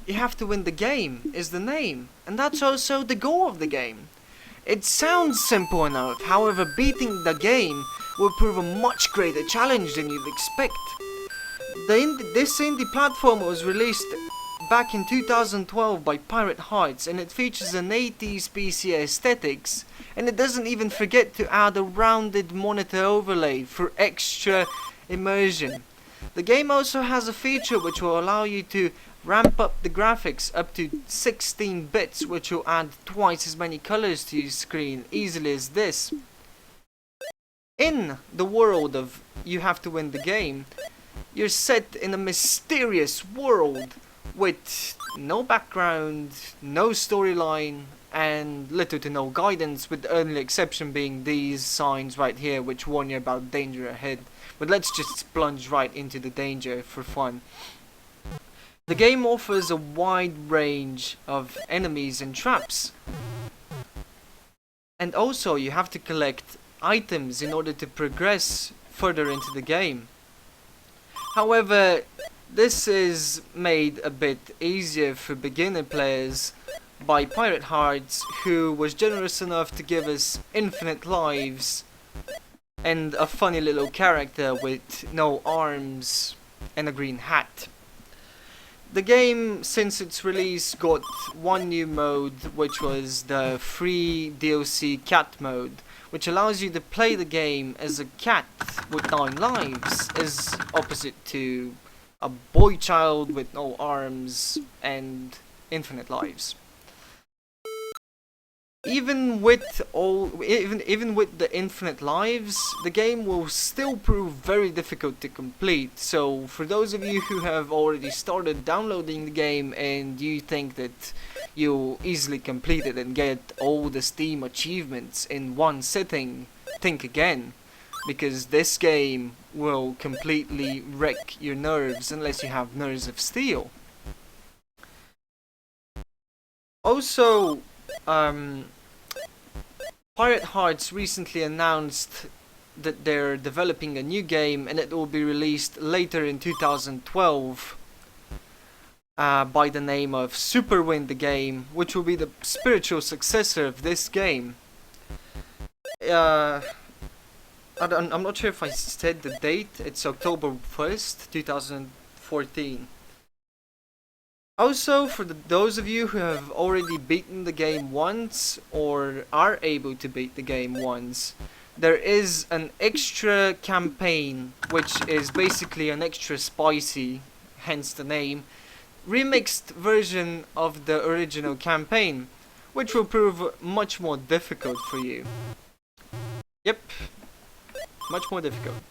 you have to win the game is the name, and that's also the goal of the game. It sounds simple enough, however beating the game will prove a much greater challenge than you'd expect. This indie platformer was released back in 2012 by Pirate Hearts, and it features an 80s PC aesthetics, and it doesn't even forget to add a rounded monitor overlay for extra immersion. The game also has a feature which will allow you to ramp up the graphics up to 16 bits, which will add twice as many colors to your screen easily as this. In the world of You Have to Win the Game, you're set in a mysterious world with no background, no storyline, and little to no guidance, with the only exception being these signs right here which warn you about danger ahead. But let's just plunge right into the danger for fun. The game offers a wide range of enemies and traps. And also you have to collect items in order to progress further into the game. However, this is made a bit easier for beginner players by Pirate Hearts, who was generous enough to give us infinite lives and a funny little character with no arms and a green hat. The game, since its release, got one new mode, which was the free DLC cat mode, which allows you to play the game as a cat with 9 lives, as opposite to a boy child with no arms and infinite lives. Even with the infinite lives, the game will still prove very difficult to complete. So for those of you who have already started downloading the game and you think that you'll easily complete it and get all the Steam achievements in one sitting, think again, because this game will completely wreck your nerves unless you have nerves of steel. Also, Pirate Hearts recently announced that they're developing a new game, and it will be released later in 2012 by the name of Super Win the Game, which will be the spiritual successor of this game. I'm not sure if I said the date. It's October 1st, 2014. Also, for those of you who have already beaten the game once, or are able to beat the game once, there is an extra campaign, which is basically an extra spicy, hence the name, remixed version of the original campaign, which will prove much more difficult for you. Yep, much more difficult.